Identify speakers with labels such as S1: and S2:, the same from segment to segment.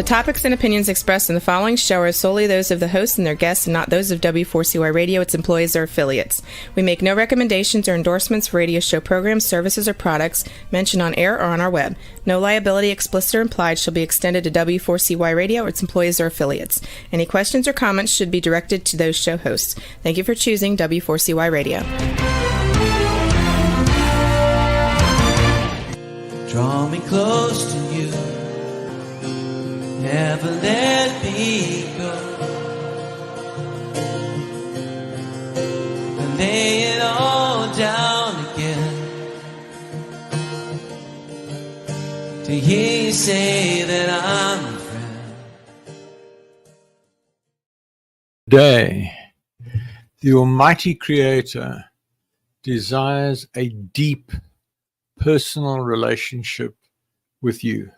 S1: topics and opinions expressed in the following show are solely those of the hosts and their guests and not those of W4CY Radio, its employees, or affiliates. We make no recommendations or endorsements for radio show programs, services, or products mentioned on air or on our web. No liability, explicit or implied, shall be extended to W4CY Radio or its employees or affiliates. Any questions or comments should be directed to those show hosts. Thank you for choosing W4CY Radio.
S2: Draw me close to you, never let me go. I lay it all down again to hear you say that I'm a friend.
S3: Today, the Almighty Creator desires a deep personal relationship with you.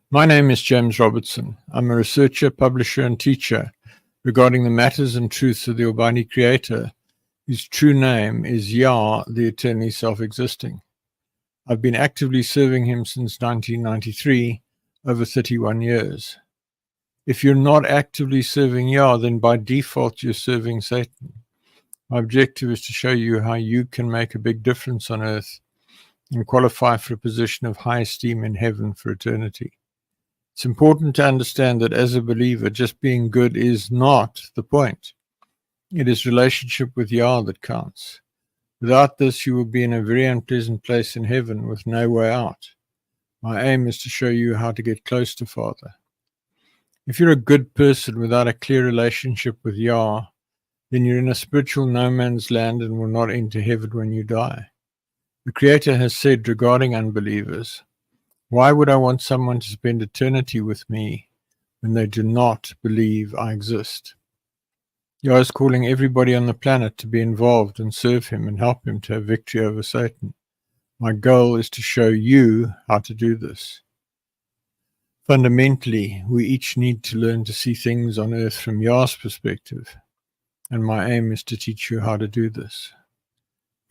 S3: My name is James Robertson. I'm a researcher, publisher, and teacher regarding the matters and truths of the Almighty Creator, whose true name is Yah, the eternally self-existing. I've been actively serving him since 1993, over 31 years. If you're not actively serving Yah, then by default you're serving Satan. My objective is to show you how you can make a big difference on earth and qualify for a position of high esteem in heaven for eternity. It's important to understand that as a believer, just being good is not the point. It is relationship with Yah that counts. Without this, you will be in a very unpleasant place in heaven with no way out. My aim is to show you how to get close to Father. If you're a good person without a clear relationship with Yah, then you're in a spiritual no man's land and will not enter heaven when you die. The Creator has said regarding unbelievers, why would I want someone to spend eternity with me when they do not believe I exist? Yah is calling everybody on the planet to be involved and serve him and help him to have victory over Satan. My goal is to show you how to do this. Fundamentally, we each need to learn to see things on earth from Yah's perspective, and my aim is to teach you how to do this.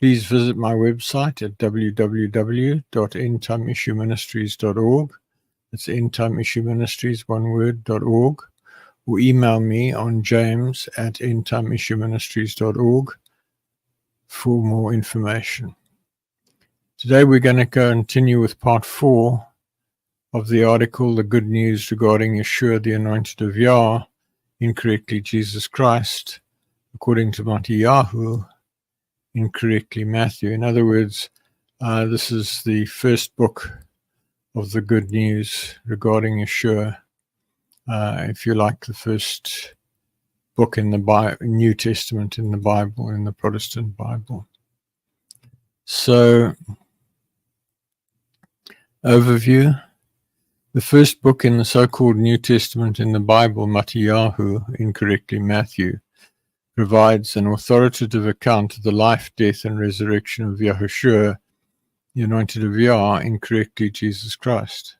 S3: Please visit my website at www.endtimeissueministries.org. That's endtimeissueministries, one word, .org. Or email me on james@endtimeissueministries.org for more information. Today we're going to continue with part 4 of the article, The Good News Regarding Yahooshua, the Anointed of Yah, incorrectly Jesus Christ, according to MattihYahoo, incorrectly Matthew. In other words, this is the first book of the good news regarding Yahooshua. If you like, the first book in the New Testament in the Bible, in the Protestant Bible. So, overview. The first book in the so-called New Testament in the Bible, MattihYahoo, incorrectly Matthew, provides an authoritative account of the life, death, and resurrection of Yahooshua, the Anointed of Yah, incorrectly Jesus Christ.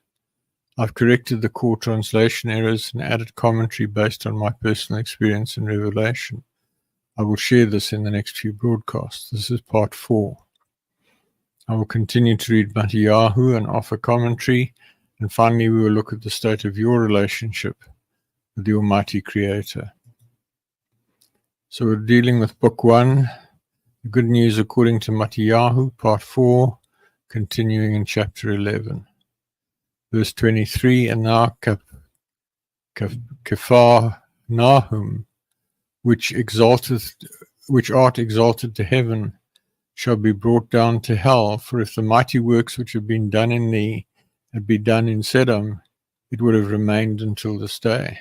S3: I've corrected the core translation errors and added commentary based on my personal experience and revelation. I will share this in the next few broadcasts. This is part 4. I will continue to read MattihYahoo and offer commentary, and finally we will look at the state of your relationship with the Almighty Creator. So we're dealing with Book 1, The Good News According to MattihYahoo, Part 4, continuing in Chapter 11. Verse 23, and now Capharnaum, which art exalted to heaven, shall be brought down to hell. For if the mighty works which have been done in thee had been done in Sodom, it would have remained until this day.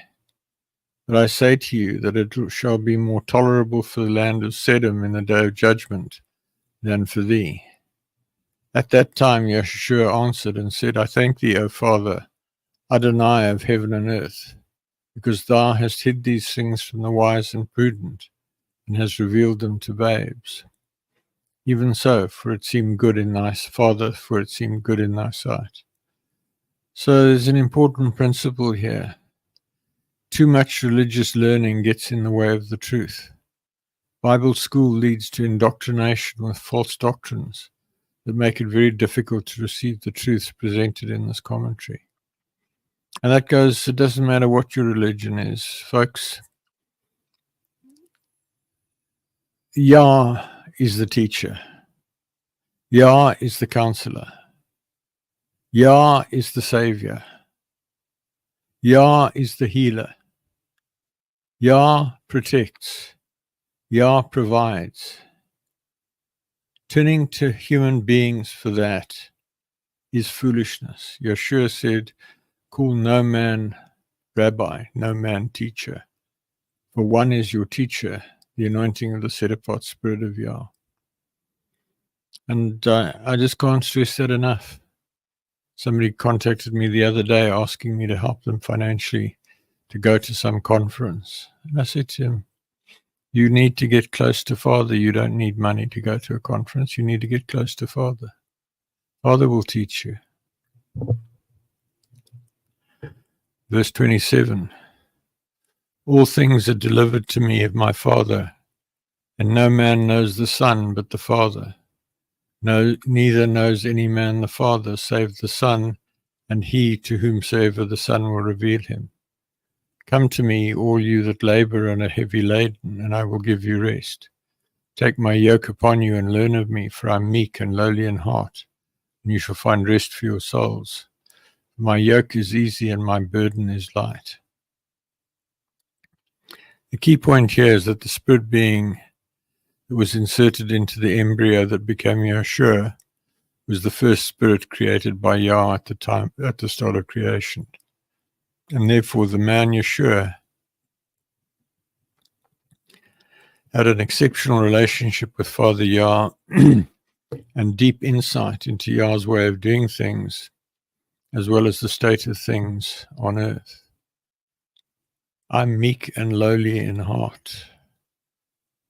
S3: But I say to you that it shall be more tolerable for the land of Sodom in the day of judgment than for thee. At that time Yahooshua answered and said, I thank thee, O Father, Adonai of heaven and earth, because thou hast hid these things from the wise and prudent, and hast revealed them to babes. Even so, for it seemed good in thy sight. So there's an important principle here. Too much religious learning gets in the way of the truth. Bible school leads to indoctrination with false doctrines that make it very difficult to receive the truths presented in this commentary. And that goes, it doesn't matter what your religion is, folks. Yah is the teacher. Yah is the counselor. Yah is the savior. Yah is the healer. Yah protects. Yah provides. Turning to human beings for that is foolishness. Yahshua said, call no man rabbi, no man teacher. For one is your teacher, the anointing of the set-apart Spirit of Yah. And I just can't stress that enough. Somebody contacted me the other day asking me to help them financially to go to some conference. And I said to him, you need to get close to Father. You don't need money to go to a conference. You need to get close to Father. Father will teach you. Verse 27, all things are delivered to me of my Father, and no man knows the Son but the Father. No, neither knows any man the Father save the Son, and he to whomsoever the Son will reveal him. Come to me, all you that labor and are heavy laden, and I will give you rest. Take my yoke upon you and learn of me, for I am meek and lowly in heart, and you shall find rest for your souls. My yoke is easy and my burden is light. The key point here is that the spirit being that was inserted into the embryo that became Yahshua was the first spirit created by Yah at the start of creation. And therefore the man Yahshua had an exceptional relationship with Father Yah and deep insight into Yah's way of doing things, as well as the state of things on earth. I'm meek and lowly in heart.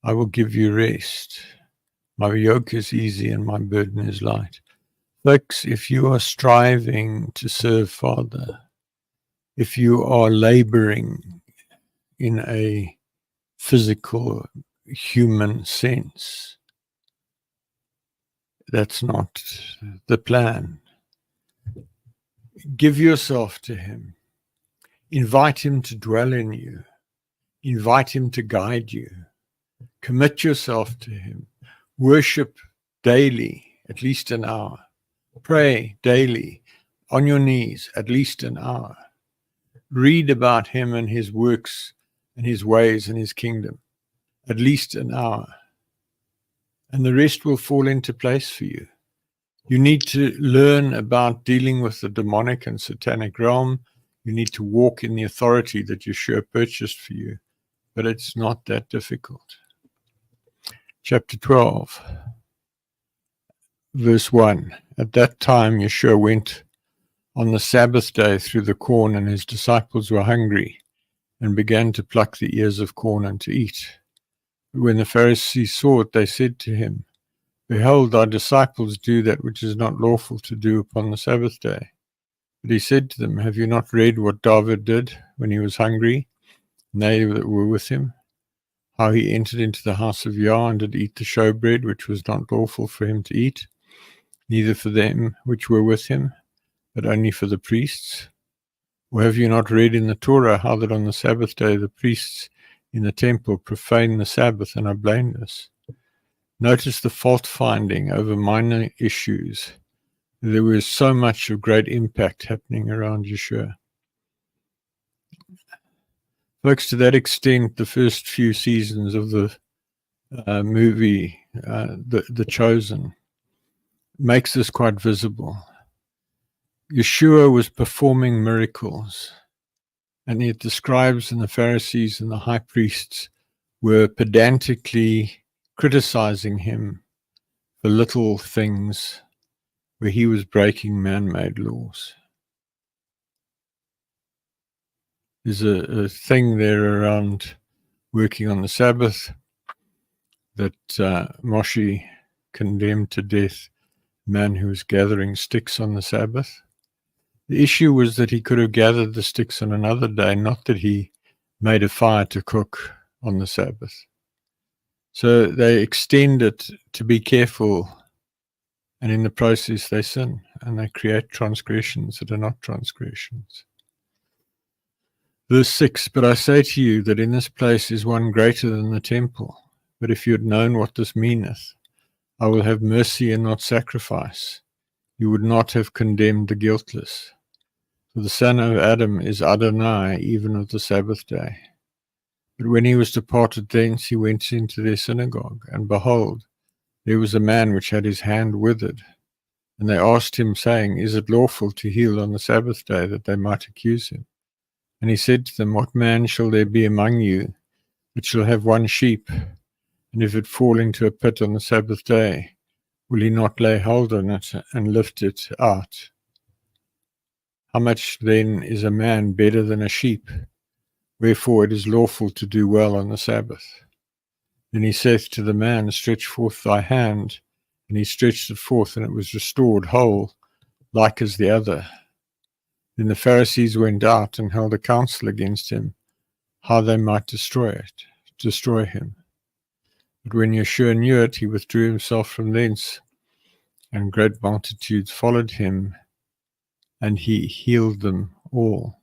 S3: I will give you rest. My yoke is easy and my burden is light. Folks, if you are striving to serve Father, if you are laboring in a physical, human sense, that's not the plan. Give yourself to Him. Invite Him to dwell in you. Invite Him to guide you. Commit yourself to Him. Worship daily, at least an hour. Pray daily, on your knees, at least an hour. Read about Him and His works and His ways and His kingdom, at least an hour. And the rest will fall into place for you. You need to learn about dealing with the demonic and satanic realm. You need to walk in the authority that Yeshua purchased for you. But it's not that difficult. Chapter 12, verse 1. At that time, Yeshua went on the Sabbath day through the corn, and his disciples were hungry and began to pluck the ears of corn and to eat. But when the Pharisees saw it, they said to him, Behold, our disciples do that which is not lawful to do upon the Sabbath day. But he said to them, Have you not read what David did when he was hungry, and they that were with him? How he entered into the house of Yah and did eat the showbread, which was not lawful for him to eat, neither for them which were with him, but only for the priests? Or have you not read in the Torah how that on the Sabbath day the priests in the temple profane the Sabbath and are blameless? Notice the fault-finding over minor issues. There was so much of great impact happening around Yeshua. Folks, to that extent, the first few seasons of the movie, The Chosen, makes this quite visible. Yeshua was performing miracles, and yet the scribes and the Pharisees and the high priests were pedantically criticizing him for little things where he was breaking man-made laws. There's a thing there around working on the Sabbath that Moshe condemned to death a man who was gathering sticks on the Sabbath. The issue was that he could have gathered the sticks on another day, not that he made a fire to cook on the Sabbath. So they extend it to be careful, and in the process they sin, and they create transgressions that are not transgressions. Verse 6, but I say to you that in this place is one greater than the temple. But if you had known what this meaneth, I will have mercy and not sacrifice, you would not have condemned the guiltless. For the Son of Adam is Adonai, even of the Sabbath day. But when he was departed thence, he went into their synagogue, and behold, there was a man which had his hand withered. And they asked him, saying, Is it lawful to heal on the Sabbath day, that they might accuse him? And he said to them, What man shall there be among you that shall have one sheep, and if it fall into a pit on the Sabbath day, will he not lay hold on it and lift it out? How much then is a man better than a sheep? Wherefore it is lawful to do well on the Sabbath. Then he saith to the man, Stretch forth thy hand. And he stretched it forth, and it was restored whole, like as the other. Then the Pharisees went out and held a council against him, how they might destroy him. But when Yahshua knew it, he withdrew himself from thence, and great multitudes followed him, and he healed them all,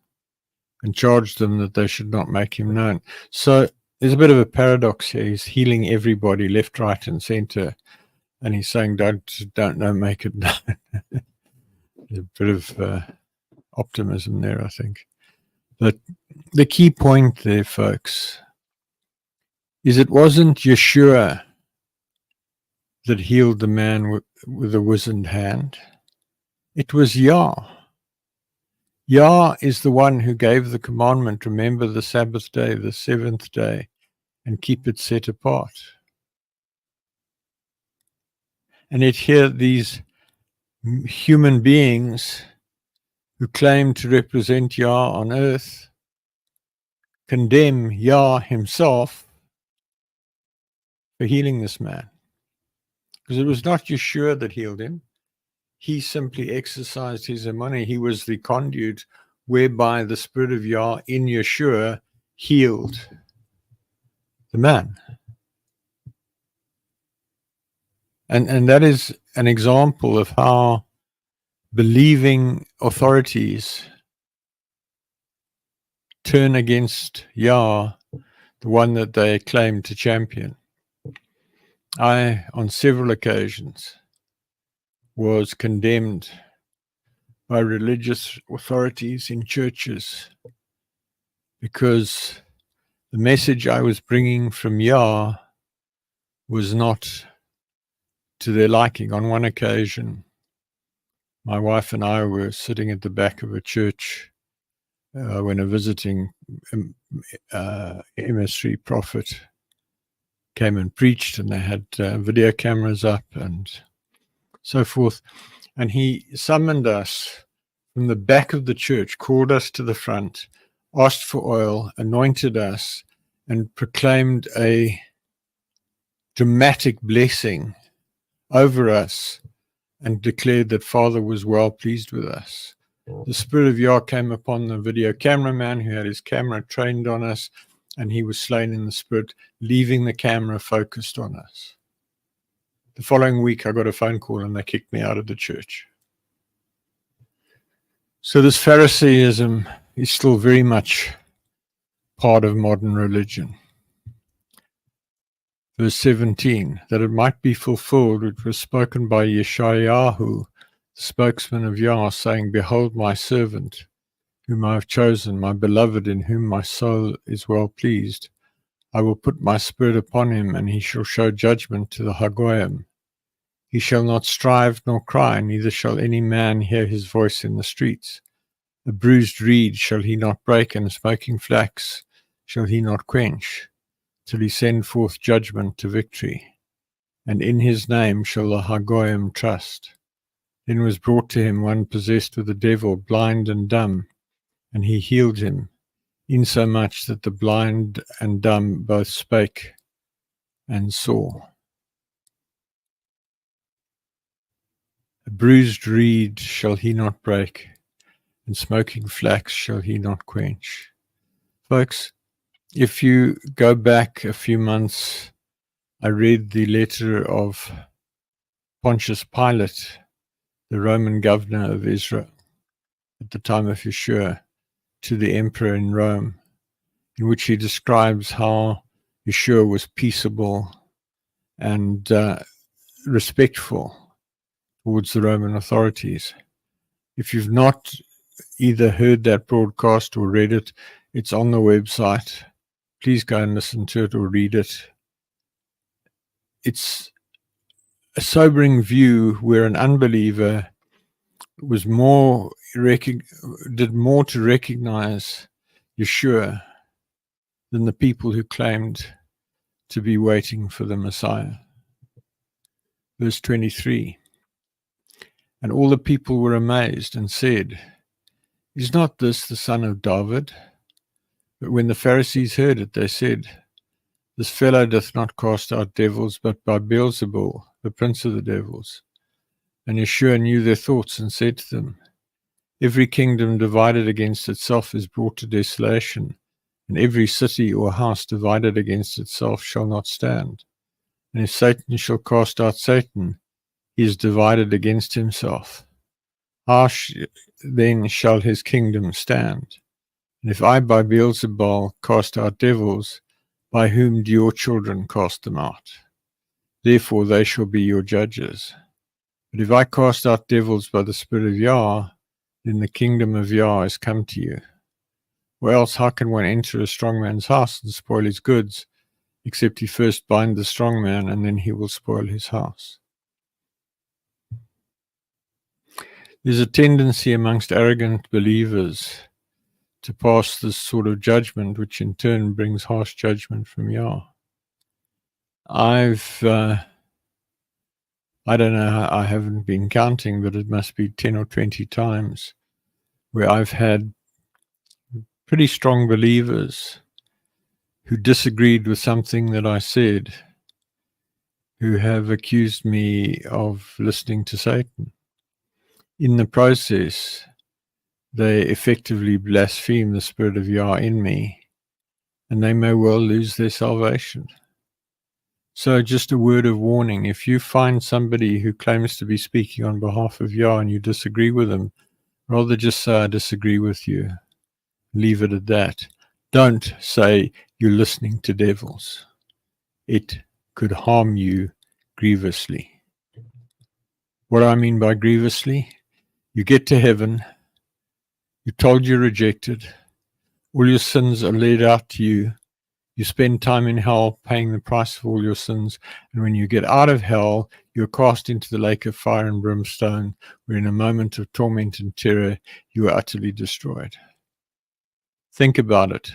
S3: and charged them that they should not make him known. So there's a bit of a paradox here. He's healing everybody left, right, and center. And he's saying, don't know, make it known. There's a bit of optimism there, I think. But the key point there, folks, is it wasn't Yahshua that healed the man with a wizened hand. It was Yah. Yah is the one who gave the commandment, remember the Sabbath day, the seventh day, and keep it set apart. And yet here these human beings who claim to represent Yah on earth condemn Yah himself for healing this man. Because it was not Yahshua that healed him. He simply exercised his money. He was the conduit whereby the Spirit of Yah in Yahshua healed the man. And that is an example of how believing authorities turn against Yah, the one that they claim to champion. I, on several occasions, was condemned by religious authorities in churches because the message I was bringing from Yah was not to their liking. On one occasion, my wife and I were sitting at the back of a church when a visiting emissary prophet came and preached, and they had video cameras up and so forth. And he summoned us from the back of the church, called us to the front, asked for oil, anointed us, and proclaimed a dramatic blessing over us and declared that Father was well pleased with us. The Spirit of Yah came upon the video cameraman who had his camera trained on us, and he was slain in the Spirit, leaving the camera focused on us. The following week, I got a phone call and they kicked me out of the church. So this Pharisaism is still very much part of modern religion. Verse 17, that it might be fulfilled, which was spoken by MattihYahoo, the spokesman of Yah, saying, Behold my servant, whom I have chosen, my beloved, in whom my soul is well pleased. I will put my spirit upon him, and he shall show judgment to the Hagoyim. He shall not strive nor cry, neither shall any man hear his voice in the streets. A bruised reed shall he not break, and a smoking flax shall he not quench, till he send forth judgment to victory. And in his name shall the Hagoyim trust. Then was brought to him one possessed with a devil, blind and dumb, and he healed him, insomuch that the blind and dumb both spake and saw. A bruised reed shall he not break, and smoking flax shall he not quench. Folks, if you go back a few months, I read the letter of Pontius Pilate, the Roman governor of Israel, at the time of Yahshua, to the emperor in Rome. in which he describes how Yahshua was peaceable and respectful towards the Roman authorities. If you've not either heard that broadcast or read it, it's on the website. Please go and listen to it or read it. It's a sobering view where an unbeliever was did more to recognize Yahshua than the people who claimed to be waiting for the Messiah. Verse 23. And all the people were amazed and said, Is not this the son of David? But when the Pharisees heard it, they said, This fellow doth not cast out devils, but by Beelzebul, the prince of the devils. And Yahshua knew their thoughts and said to them, Every kingdom divided against itself is brought to desolation, and every city or house divided against itself shall not stand. And if Satan shall cast out Satan, he is divided against himself. How then shall his kingdom stand? And if I by Beelzebul cast out devils, by whom do your children cast them out? Therefore they shall be your judges. But if I cast out devils by the Spirit of Yah, then the kingdom of Yah is come to you. Or else how can one enter a strong man's house and spoil his goods, except he first bind the strong man, and then he will spoil his house? There's a tendency amongst arrogant believers to pass this sort of judgment, which in turn brings harsh judgment from Yah. I don't know, I haven't been counting, but it must be 10 or 20 times where I've had pretty strong believers who disagreed with something that I said, who have accused me of listening to Satan. In the process, they effectively blaspheme the Spirit of Yah in me, and they may well lose their salvation. So just a word of warning, if you find somebody who claims to be speaking on behalf of Yah and you disagree with them, rather just say, I disagree with you. Leave it at that. Don't say you're listening to devils. It could harm you grievously. What do I mean by grievously? You get to heaven, you're told you're rejected, all your sins are laid out to you, you spend time in hell paying the price of all your sins, and when you get out of hell, you're cast into the lake of fire and brimstone, where in a moment of torment and terror, you are utterly destroyed. Think about it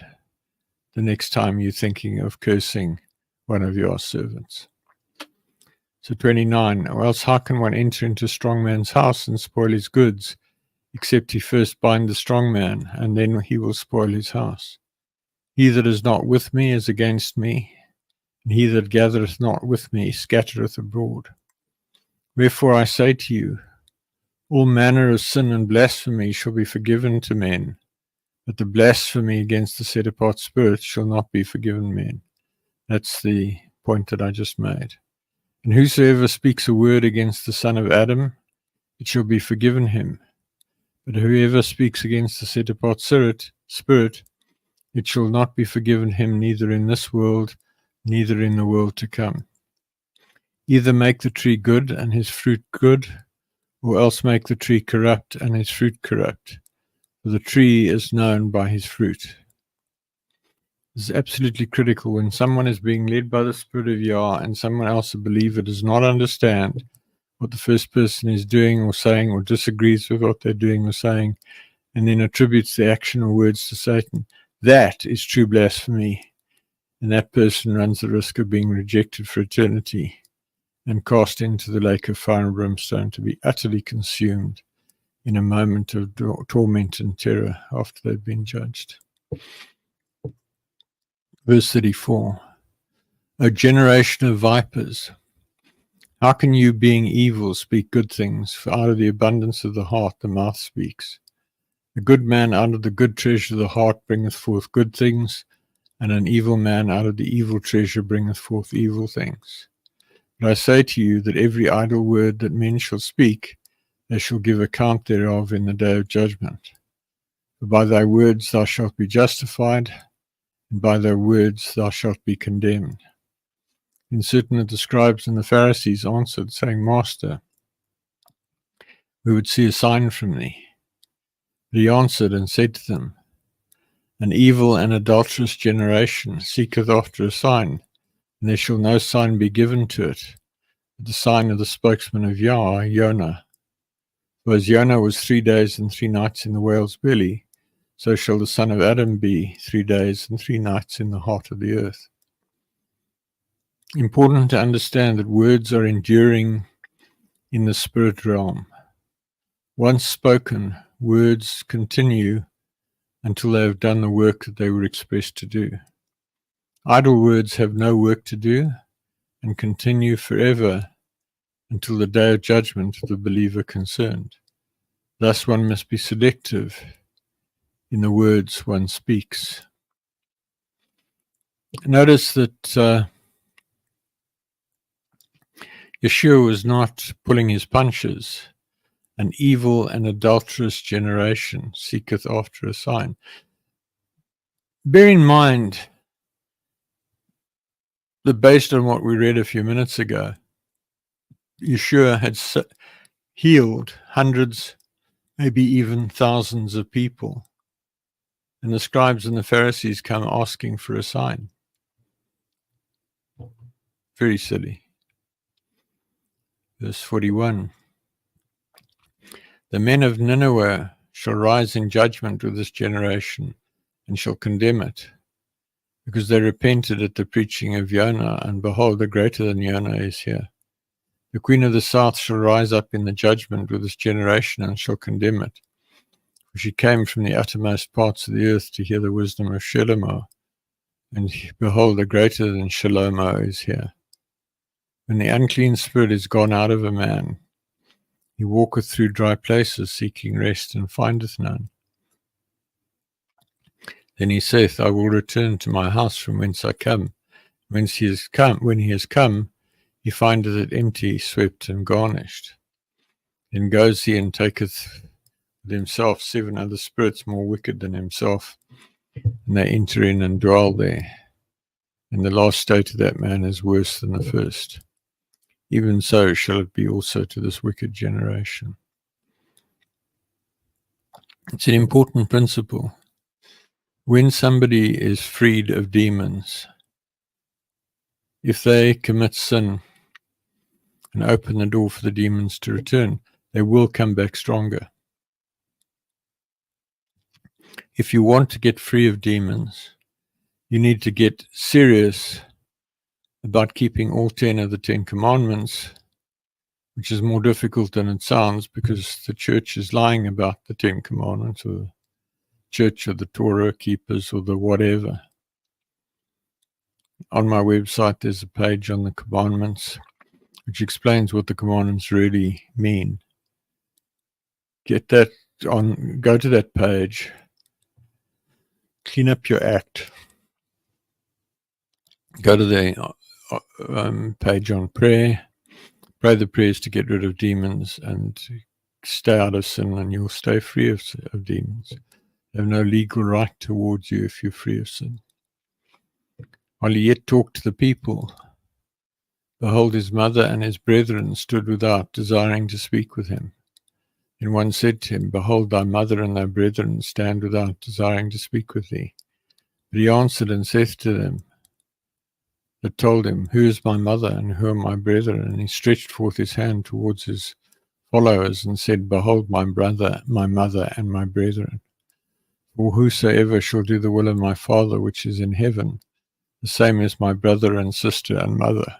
S3: the next time you're thinking of cursing one of your servants. So 29, or else how can one enter into a strong man's house and spoil his goods, except he first bind the strong man, and then he will spoil his house? He that is not with me is against me, and he that gathereth not with me scattereth abroad. Wherefore I say to you, all manner of sin and blasphemy shall be forgiven to men, but the blasphemy against the set-apart Spirit shall not be forgiven men. That's the point that I just made. And whosoever speaks a word against the son of Adam, it shall be forgiven him. But whoever speaks against the set-apart Spirit, it shall not be forgiven him, neither in this world, neither in the world to come. Either make the tree good and his fruit good, or else make the tree corrupt and his fruit corrupt. For the tree is known by his fruit. This is absolutely critical. When someone is being led by the Spirit of Yah and someone else, a believer, does not understand what the first person is doing or saying, or disagrees with what they're doing or saying, and then attributes the action or words to Satan, that is true blasphemy. And that person runs the risk of being rejected for eternity and cast into the lake of fire and brimstone to be utterly consumed in a moment of torment and terror after they've been judged. Verse 34, O generation of vipers, how can you, being evil, speak good things? For out of the abundance of the heart the mouth speaks. A good man out of the good treasure of the heart bringeth forth good things, and an evil man out of the evil treasure bringeth forth evil things. But I say to you that every idle word that men shall speak, they shall give account thereof in the day of judgment. For by thy words thou shalt be justified, and by their words thou shalt be condemned. Then certain of the scribes and the Pharisees answered, saying, Master, we would see a sign from thee. But he answered and said to them, An evil and adulterous generation seeketh after a sign, and there shall no sign be given to it, but the sign of the spokesman of Yah, Jonah. For as Jonah was 3 days and 3 nights in the whale's belly, so shall the Son of Adam be 3 days and 3 nights in the heart of the earth. Important to understand that words are enduring in the spirit realm. Once spoken, words continue until they have done the work that they were expressed to do. Idle words have no work to do and continue forever until the day of judgment of the believer concerned. Thus one must be selective in the words one speaks. Notice that Yahshua was not pulling his punches. An evil and adulterous generation seeketh after a sign. Bear in mind that based on what we read a few minutes ago, Yahshua had healed hundreds, maybe even thousands of people. And the scribes and the Pharisees come asking for a sign. Very silly. Verse 41. The men of Nineveh shall rise in judgment with this generation and shall condemn it, because they repented at the preaching of Jonah, and behold, a greater than Jonah is here. The queen of the south shall rise up in the judgment with this generation and shall condemn it. For she came from the uttermost parts of the earth to hear the wisdom of Shlomo, and behold, a greater than Shlomo is here. When the unclean spirit is gone out of a man, he walketh through dry places, seeking rest, and findeth none. Then he saith, I will return to my house from whence I come. When he is come, he findeth it empty, swept, and garnished. Then goes he and taketh with himself 7 other spirits more wicked than himself, and they enter in and dwell there. And the last state of that man is worse than the first. Even so shall it be also to this wicked generation. It's an important principle. When somebody is freed of demons, if they commit sin and open the door for the demons to return, they will come back stronger. If you want to get free of demons, you need to get serious about keeping all 10 of the 10 commandments, which is more difficult than it sounds because the church is lying about the 10 commandments, or the church or the Torah keepers or the whatever. On my website, there's a page on the commandments which explains what the commandments really mean. Get that on, go to that page, clean up your act, go to the page on prayer, pray the prayers to get rid of demons and stay out of sin, and you'll stay free of demons. They have no legal right towards you if you're free of sin. While he yet talked to the people, behold, his mother and his brethren stood without, desiring to speak with him. And one said to him, Behold, thy mother and thy brethren stand without, desiring to speak with thee. But he answered and saith to them that told him, Who is my mother and who are my brethren? And he stretched forth his hand towards his followers and said, Behold, my brother, my mother, and my brethren. For whosoever shall do the will of my Father which is in heaven, the same is my brother and sister and mother.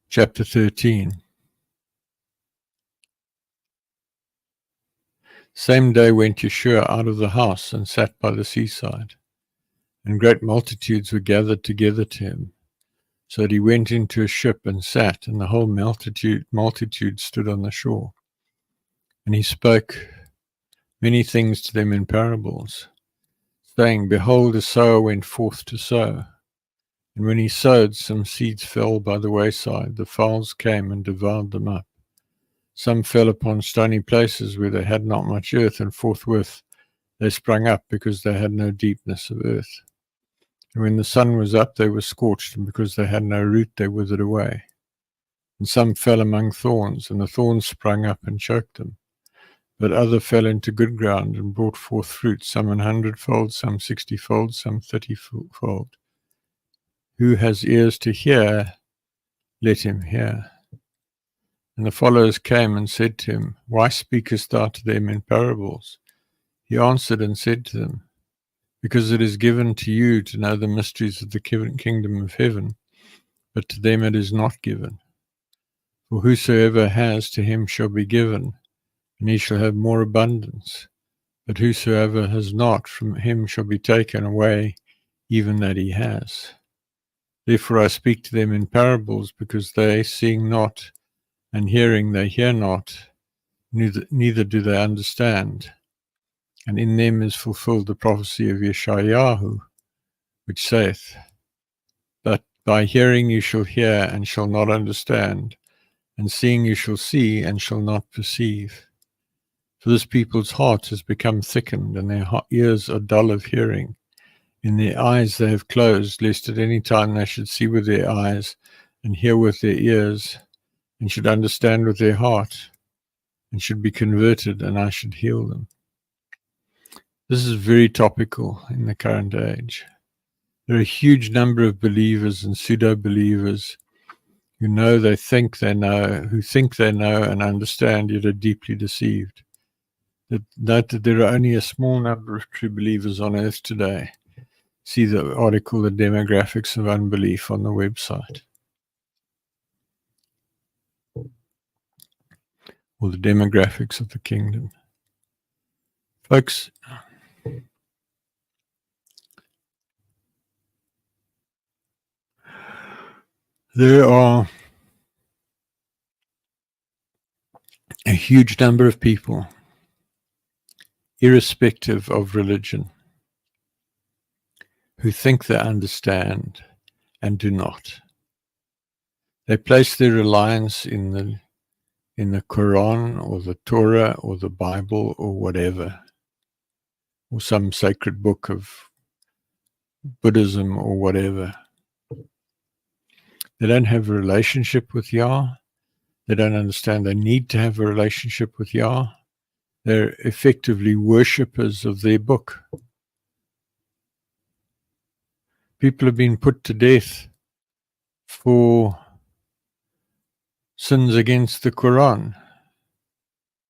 S3: Chapter 13. Same day went Yahshua out of the house and sat by the seaside, and great multitudes were gathered together to him. So that he went into a ship and sat, and the whole multitude stood on the shore. And he spoke many things to them in parables, saying, Behold, a sower went forth to sow. And when he sowed, some seeds fell by the wayside. The fowls came and devoured them up. Some fell upon stony places where they had not much earth, and forthwith they sprung up because they had no deepness of earth. And when the sun was up, they were scorched, and because they had no root, they withered away. And some fell among thorns, and the thorns sprung up and choked them. But other fell into good ground and brought forth fruit, some 100-fold, some 60-fold, some 30-fold. Who has ears to hear, let him hear. And the followers came and said to him, Why speakest thou to them in parables? He answered and said to them, Because it is given to you to know the mysteries of the kingdom of heaven, but to them it is not given. For whosoever has, to him shall be given, and he shall have more abundance. But whosoever has not, from him shall be taken away even that he has. Therefore I speak to them in parables, because they, seeing not, and hearing they hear not, neither do they understand. And in them is fulfilled the prophecy of Yahooshua, which saith, But by hearing you shall hear, and shall not understand, and seeing you shall see, and shall not perceive. For this people's heart has become thickened, and their ears are dull of hearing. In their eyes they have closed, lest at any time they should see with their eyes, and hear with their ears, and should understand with their heart, and should be converted, and I should heal them. This is very topical in the current age. There are a huge number of believers and pseudo-believers who know they think they know, who think they know and understand, yet are deeply deceived. Note that there are only a small number of true believers on earth today. See the article, The Demographics of Unbelief, on the website. Or The Demographics of the Kingdom. Folks, there are a huge number of people, irrespective of religion, who think they understand and do not. They place their reliance in the Quran or the Torah or the Bible or whatever, or some sacred book of Buddhism or whatever. They don't have a relationship with Yah. They don't understand they need to have a relationship with Yah. They're effectively worshippers of their book. People have been put to death for sins against the Quran.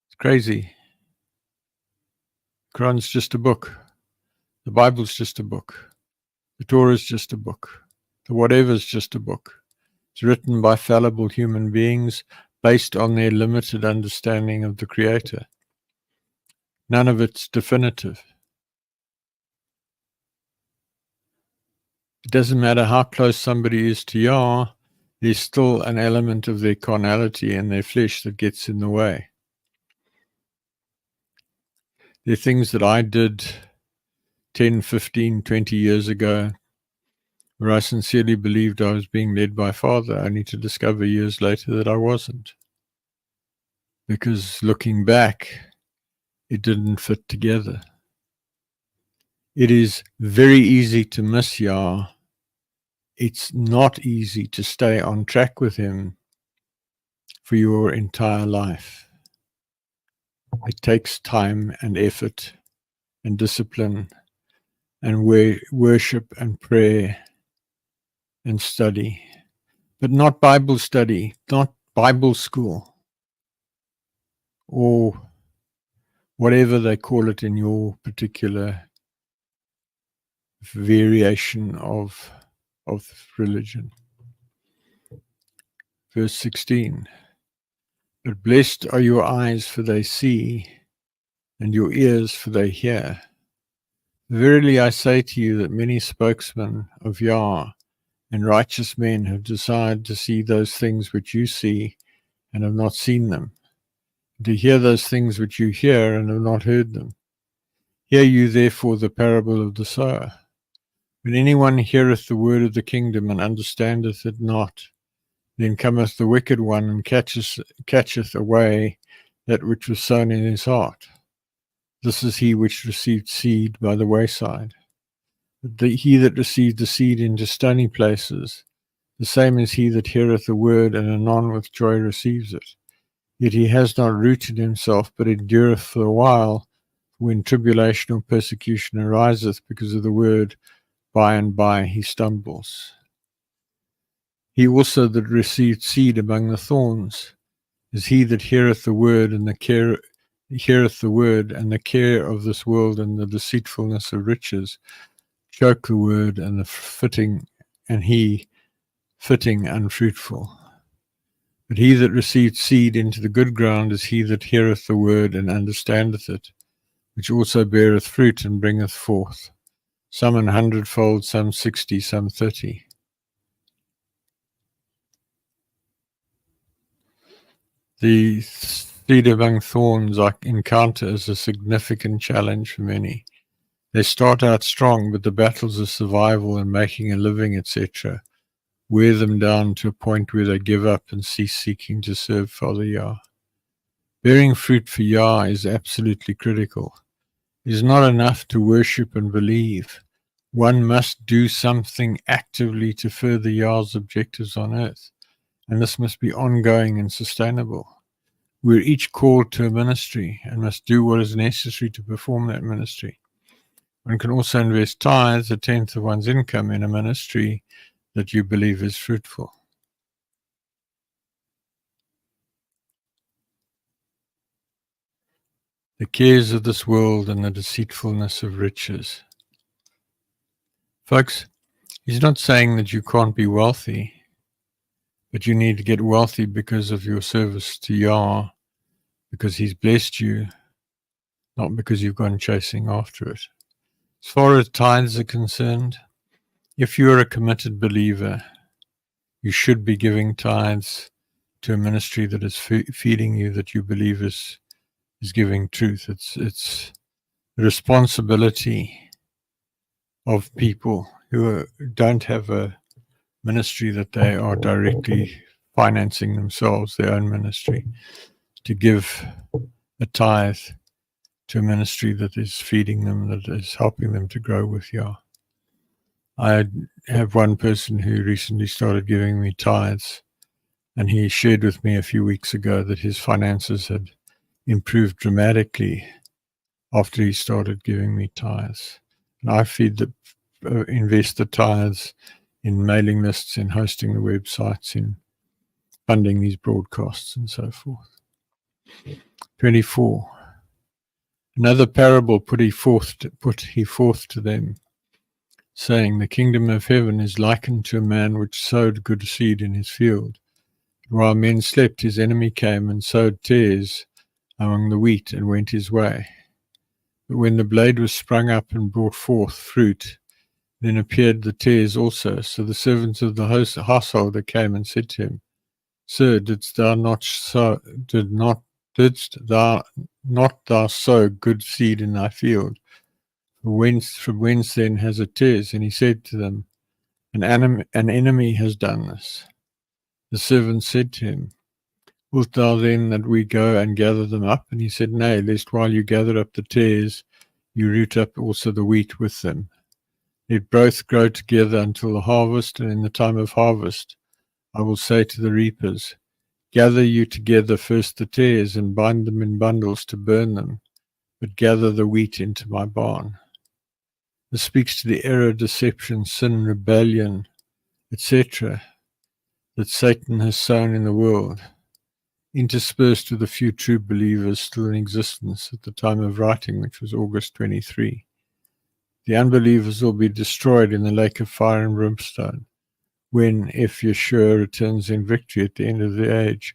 S3: It's crazy. The Quran's just a book. The Bible's just a book. The Torah's just a book. The whatever's just a book. It's written by fallible human beings based on their limited understanding of the Creator. None of it's definitive. It doesn't matter how close somebody is to Yah, there's still an element of their carnality and their flesh that gets in the way. There are things that I did 10, 15, 20 years ago where I sincerely believed I was being led by Father, only to discover years later that I wasn't. Because looking back, it didn't fit together. It is very easy to miss Yah. It's not easy to stay on track with Him for your entire life. It takes time and effort and discipline and worship and prayer and study, but not Bible study, not Bible school, or whatever they call it in your particular variation of religion. Verse 16, but blessed are your eyes, for they see, and your ears, for they hear. Verily I say to you that many spokesmen of Yah and righteous men have desired to see those things which you see and have not seen them, to hear those things which you hear and have not heard them. Hear you therefore the parable of the sower. When anyone heareth the word of the kingdom and understandeth it not, then cometh the wicked one and catcheth away that which was sown in his heart. This is he which received seed by the wayside. He that received the seed into stony places, the same is he that heareth the word, and anon with joy receives it. Yet he has not rooted himself, but endureth for a while. When tribulation or persecution ariseth because of the word, by and by he stumbles. He also that received seed among the thorns is he that heareth the word, and the care of this world and the deceitfulness of riches choke the word, and he fitting unfruitful. But he that received seed into the good ground is he that heareth the word and understandeth it, which also beareth fruit and bringeth forth, some 100-fold, some 60, some 30. The seed among thorns I encounter as a significant challenge for many. They start out strong, but the battles of survival and making a living, etc., wear them down to a point where they give up and cease seeking to serve Father Yah. Bearing fruit for Yah is absolutely critical. It is not enough to worship and believe. One must do something actively to further Yah's objectives on earth, and this must be ongoing and sustainable. We're each called to a ministry and must do what is necessary to perform that ministry. One can also invest tithes, a tenth of one's income, in a ministry that you believe is fruitful. The cares of this world and the deceitfulness of riches. Folks, he's not saying that you can't be wealthy, but you need to get wealthy because of your service to Yah, because he's blessed you, not because you've gone chasing after it. As far as tithes are concerned, if you're a committed believer, you should be giving tithes to a ministry that is feeding you, that you believe is giving truth. It's the responsibility of people who don't have a ministry that they are directly financing themselves, their own ministry, to give a tithe to a ministry that is feeding them, that is helping them to grow with Yah. I have one person who recently started giving me tithes, and he shared with me a few weeks ago that his finances had improved dramatically after he started giving me tithes. And I invest the tithes in mailing lists, in hosting the websites, in funding these broadcasts, and so forth. 24. Another parable put he forth to them, saying, the kingdom of heaven is likened to a man which sowed good seed in his field. While men slept, his enemy came and sowed tares among the wheat and went his way. But when the blade was sprung up and brought forth fruit, then appeared the tares also. So the servants of the householder came and said to him, Sir, didst thou not sow good seed in thy field? From whence then has it tares? And he said to them, An enemy has done this. The servant said to him, Wilt thou then that we go and gather them up? And he said, Nay, lest while you gather up the tares, you root up also the wheat with them. Let both grow together until the harvest, and in the time of harvest I will say to the reapers, Gather you together first the tares, and bind them in bundles to burn them, but gather the wheat into my barn. This speaks to the error, deception, sin, rebellion, etc., that Satan has sown in the world, interspersed with a few true believers still in existence at the time of writing, which was August 23. The unbelievers will be destroyed in the lake of fire and brimstone when, if Yeshua returns in victory at the end of the age,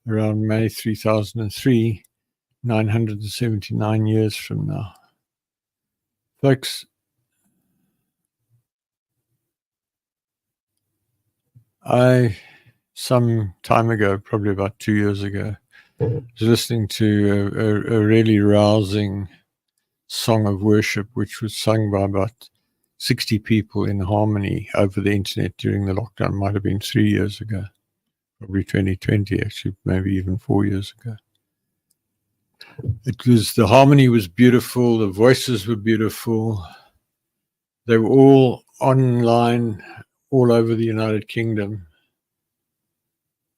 S3: around May 3003, 979 years from now. Folks, some time ago, probably about 2 years ago, was listening to a really rousing song of worship, which was sung by about 60 people in harmony over the internet during the lockdown. Might have been 3 years ago, probably 2020, actually, maybe even 4 years ago. The harmony was beautiful. The voices were beautiful. They were all online all over the United Kingdom.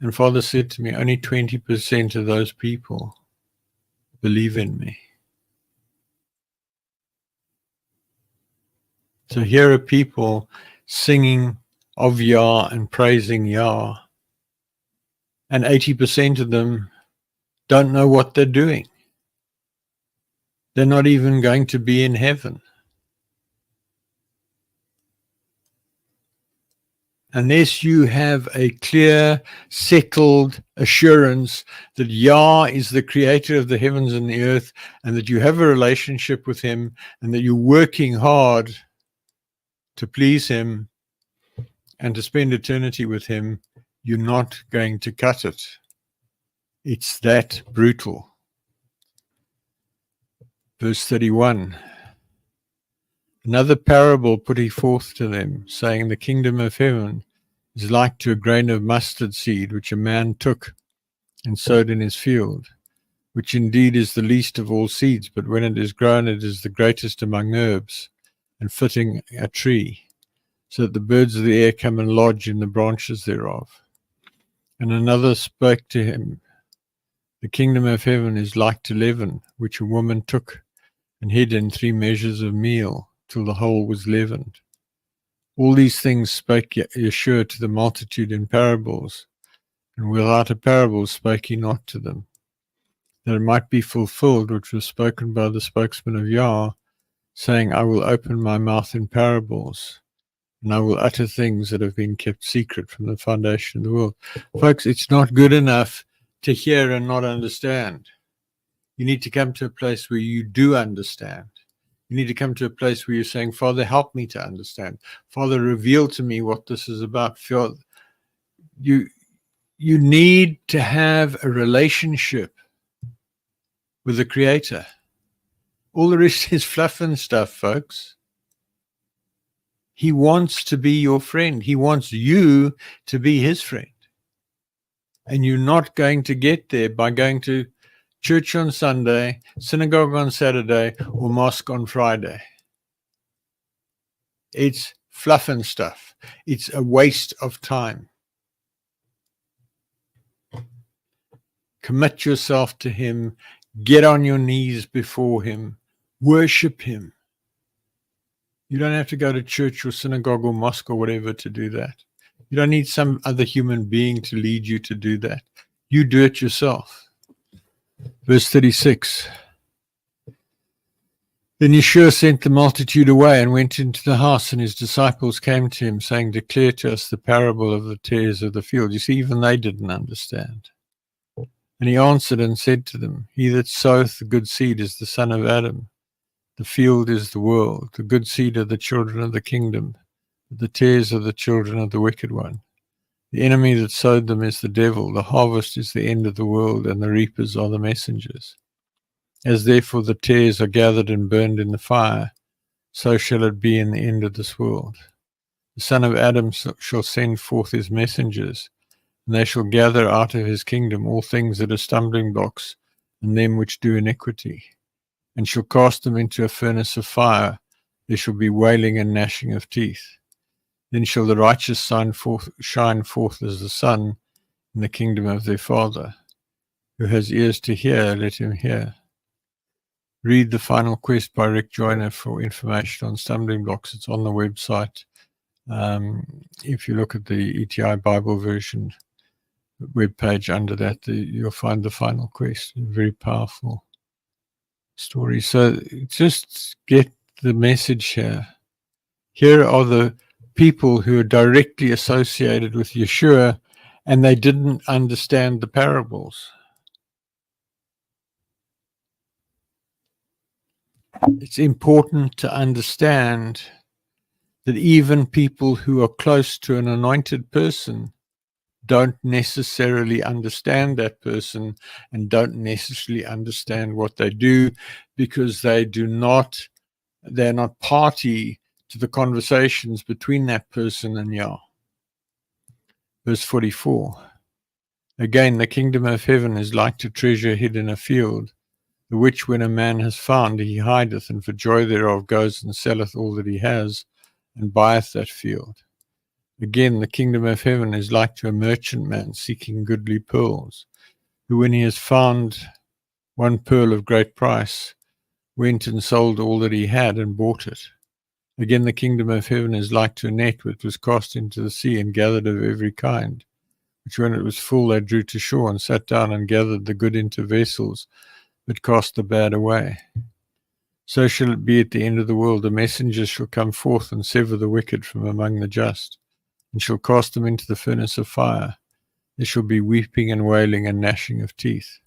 S3: And Father said to me, only 20% of those people believe in me. So here are people singing of Yah and praising Yah, and 80% of them don't know what they're doing. They're not even going to be in heaven. Unless you have a clear, settled assurance that Yah is the creator of the heavens and the earth, and that you have a relationship with him, and that you're working hard to please him and to spend eternity with him, you're not going to cut it. It's that brutal. Verse 31. Another parable put he forth to them, saying, the kingdom of heaven is like to a grain of mustard seed, which a man took and sowed in his field, which indeed is the least of all seeds, but when it is grown, it is the greatest among herbs, and fitting a tree, so that the birds of the air come and lodge in the branches thereof. And another spoke to him, the kingdom of heaven is like to leaven, which a woman took and hid in 3 measures of meal, till the whole was leavened. All these things spake Yahooshua to the multitude in parables, and without a parable spake he not to them, that it might be fulfilled which was spoken by the spokesman of Yah, saying, I will open my mouth in parables, and I will utter things that have been kept secret from the foundation of the world. Folks, it's not good enough to hear and not understand. You need to come to a place where you do understand. You need to come to a place where you're saying, Father, help me to understand. Father, reveal to me what this is about. You need to have a relationship with the Creator. All the rest is fluff and stuff, folks. He wants to be your friend. He wants you to be his friend. And you're not going to get there by going to church on Sunday, synagogue on Saturday, or mosque on Friday. It's fluff and stuff. It's a waste of time. Commit yourself to him. Get on your knees before him. Worship him. You don't have to go to church or synagogue or mosque or whatever to do that. You don't need some other human being to lead you to do that. You do it yourself. Verse 36. Then Yahooshua sent the multitude away and went into the house, and his disciples came to him, saying, declare to us the parable of the tares of the field. You see, even they didn't understand. And he answered and said to them, he that soweth the good seed is the son of Adam. The field is the world. The good seed are the children of the kingdom. The tares are the children of the wicked one. The enemy that sowed them is the devil. The harvest is the end of the world, and the reapers are the messengers. As therefore the tares are gathered and burned in the fire, so shall it be in the end of this world. The Son of Adam shall send forth his messengers, and they shall gather out of his kingdom all things that are stumbling blocks, and them which do iniquity, and shall cast them into a furnace of fire. There shall be wailing and gnashing of teeth. Then shall the righteous shine forth as the sun in the kingdom of their Father. Who has ears to hear, let him hear. Read The Final Quest by Rick Joyner for information on stumbling blocks. It's on the website. If you look at the ETI Bible version webpage under that, you'll find The Final Quest. Very powerful story. So just get the message here. Here are the people who are directly associated with Yahooshua, and they didn't understand the parables. It's important to understand that even people who are close to an anointed person don't necessarily understand that person and don't necessarily understand what they do, because they're not party to the conversations between that person and Yah. Verse 44. Again, the kingdom of heaven is like to treasure hid in a field, the which when a man has found, he hideth, and for joy thereof goes and selleth all that he has, and buyeth that field. Again, the kingdom of heaven is like to a merchantman seeking goodly pearls, who when he has found one pearl of great price, went and sold all that he had and bought it. Again, the kingdom of heaven is like to a net which was cast into the sea and gathered of every kind, which when it was full they drew to shore and sat down and gathered the good into vessels, but cast the bad away. So shall it be at the end of the world. The messengers shall come forth and sever the wicked from among the just, and shall cast them into the furnace of fire. There shall be weeping and wailing and gnashing of teeth.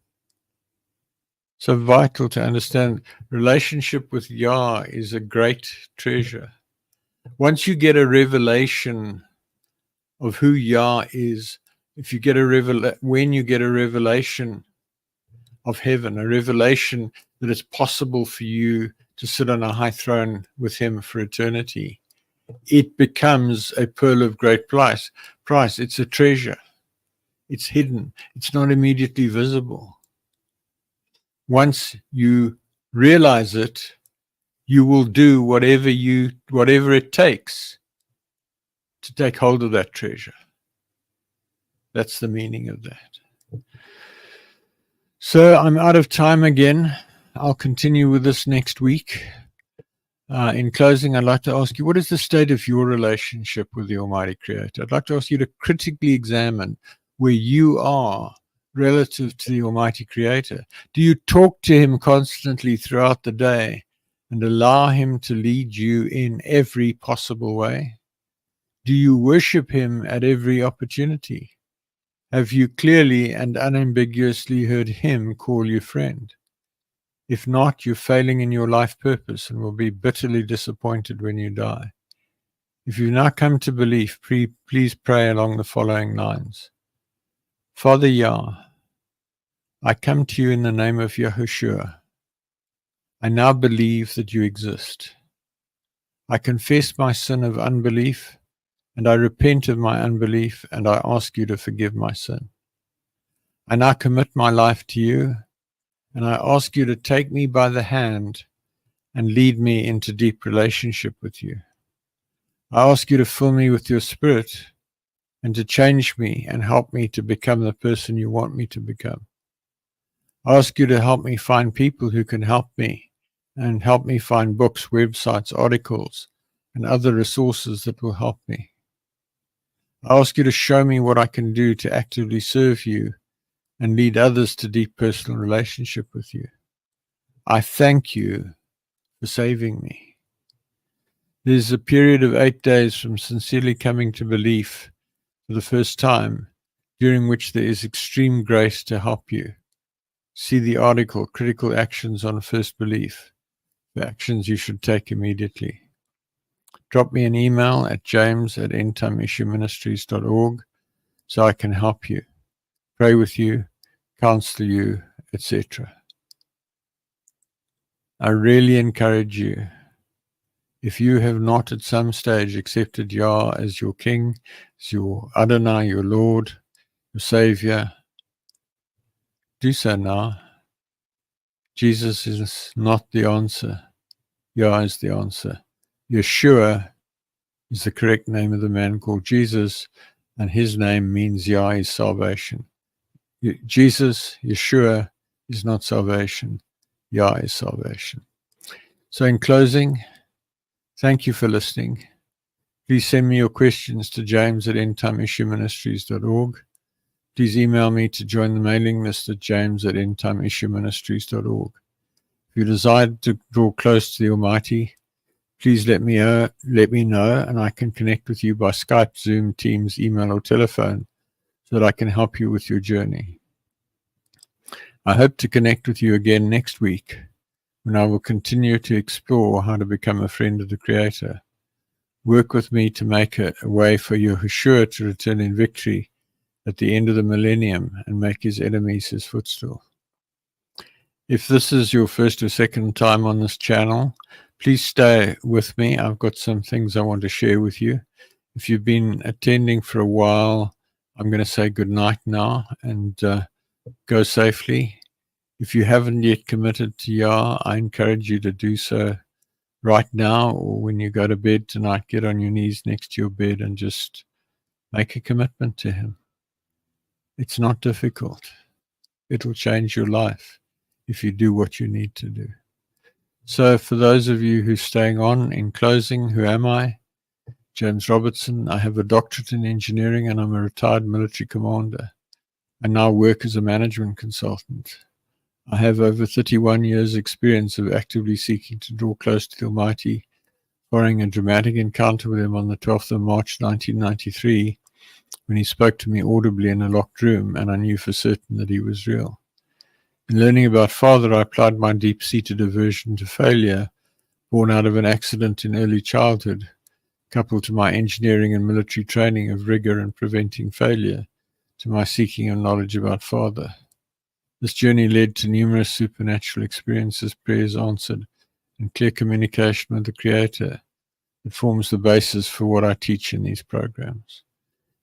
S3: So vital to understand, relationship with Yah is a great treasure. Once you get a revelation of who Yah is, if you get when you get a revelation of heaven, a revelation that it's possible for you to sit on a high throne with him for eternity, it becomes a pearl of great price. It's a treasure. It's hidden. It's not immediately visible. Once you realize it, you will do whatever it takes to take hold of that treasure. That's the meaning of that. So I'm out of time again. I'll continue with this next week. In closing, I'd like to ask you, what is the state of your relationship with the Almighty Creator? I'd like to ask you to critically examine where you are relative to the Almighty Creator. Do you talk to him constantly throughout the day and allow him to lead you in every possible way? Do you worship him at every opportunity? Have you clearly and unambiguously heard him call you friend? If not, you're failing in your life purpose and will be bitterly disappointed when you die. If you've now come to belief, please pray along the following lines. Father Yah, I come to you in the name of Yahooshua. I now believe that you exist. I confess my sin of unbelief, and I repent of my unbelief, and I ask you to forgive my sin. I now commit my life to you, and I ask you to take me by the hand and lead me into deep relationship with you. I ask you to fill me with your Spirit and to change me and help me to become the person you want me to become. I ask you to help me find people who can help me and help me find books, websites, articles, and other resources that will help me. I ask you to show me what I can do to actively serve you and lead others to deep personal relationship with you. I thank you for saving me. There's a period of 8 days from sincerely coming to belief for the first time, during which there is extreme grace to help you. See the article, Critical Actions on First Belief, the actions you should take immediately. Drop me an email at james@endtimeissueministries.org so I can help you, pray with you, counsel you, etc. I really encourage you, if you have not at some stage accepted Yah as your King, as your Adonai, your Lord, your Savior, do so now. Jesus is not the answer. Yah is the answer. Yeshua is the correct name of the man called Jesus, and his name means Yah is salvation. Jesus, Yeshua, is not salvation. Yah is salvation. So in closing, thank you for listening. Please send me your questions to james@endtimeissueministries.org. Please email me to join the mailing list at james@endtimeissueministries.org. If you desire to draw close to the Almighty, please let me know, and I can connect with you by Skype, Zoom, Teams, email, or telephone so that I can help you with your journey. I hope to connect with you again next week, when I will continue to explore how to become a friend of the Creator. Work with me to make a way for Yahooshua to return in victory at the end of the millennium and make his enemies his footstool. If this is your first or second time on this channel, please stay with me. I've got some things I want to share with you. If you've been attending for a while, I'm going to say good night now and go safely. If you haven't yet committed to Yah, I encourage you to do so right now, or when you go to bed tonight, get on your knees next to your bed and just make a commitment to Him. It's not difficult. It'll change your life if you do what you need to do. So for those of you who's staying on, in closing, who am I? James Robertson. I have a doctorate in engineering and I'm a retired military commander. I now work as a management consultant. I have over 31 years' experience of actively seeking to draw close to the Almighty, following a dramatic encounter with Him on the 12th of March 1993, when He spoke to me audibly in a locked room, and I knew for certain that He was real. In learning about Father, I applied my deep-seated aversion to failure, born out of an accident in early childhood, coupled to my engineering and military training of rigor and preventing failure, to my seeking of knowledge about Father. This journey led to numerous supernatural experiences, prayers answered, and clear communication with the Creator that forms the basis for what I teach in these programs.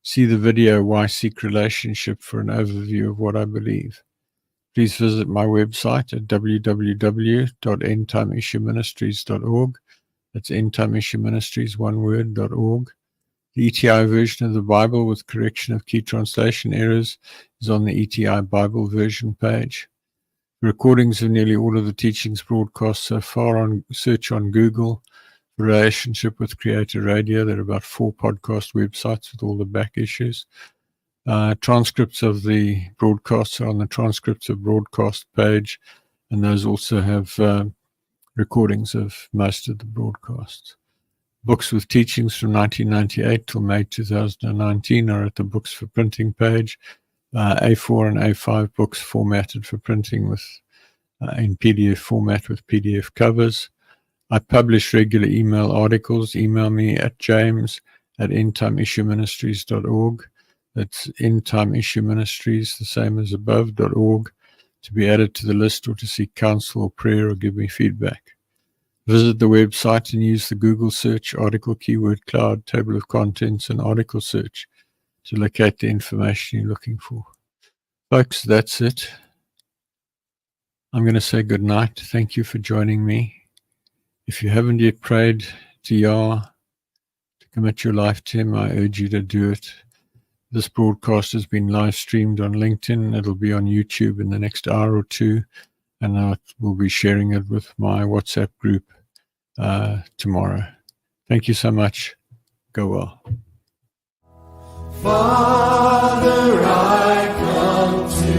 S3: See the video, Why Seek Relationship, for an overview of what I believe. Please visit my website at www.endtimeissueministries.org. That's endtimeissueministries, one word, .org. The ETI version of the Bible with correction of key translation errors is on the ETI Bible version page. Recordings of nearly all of the teachings broadcast so far search on Google for Relationship with Creator Radio. There are about 4 podcast websites with all the back issues. Transcripts of the broadcasts are on the Transcripts of Broadcast page, and those also have recordings of most of the broadcasts. Books with teachings from 1998 till May 2019 are at the Books for Printing page. A4 and A5 books formatted for printing with in PDF format with PDF covers. I publish regular email articles. Email me at james@endtimeissueministries.org. That's endtimeissueministries, the same as above, .org, to be added to the list or to seek counsel or prayer or give me feedback. Visit the website and use the Google search, article keyword cloud, table of contents, and article search to locate the information you're looking for. Folks, that's it. I'm going to say good night. Thank you for joining me. If you haven't yet prayed to Yah, to commit your life to Him, I urge you to do it. This broadcast has been live streamed on LinkedIn. It'll be on YouTube in the next hour or two, and I will be sharing it with my WhatsApp group tomorrow. Thank you so much. Go well.
S2: Father, I come to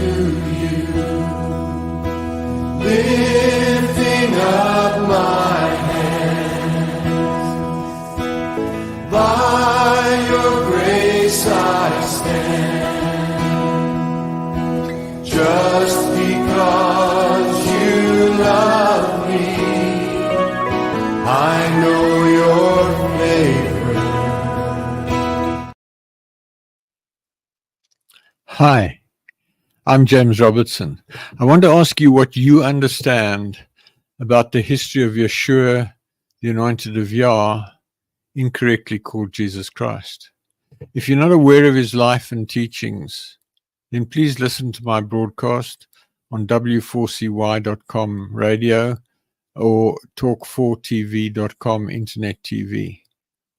S2: you, lifting up my hands. By your grace I stand, just because you love me. I know your favor.
S3: Hi, I'm James Robertson. I want to ask you what you understand about the history of Yahooshua, the Anointed of Yah, incorrectly called Jesus Christ. If you're not aware of his life and teachings, then please listen to my broadcast on w4cy.com radio or talk4tv.com internet TV.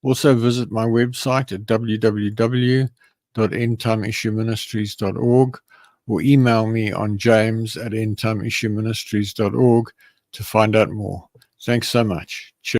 S3: Also visit my website at www.endtimeissueministries.org or email me on james@endtimeissueministries.org to find out more. Thanks so much. Cheers.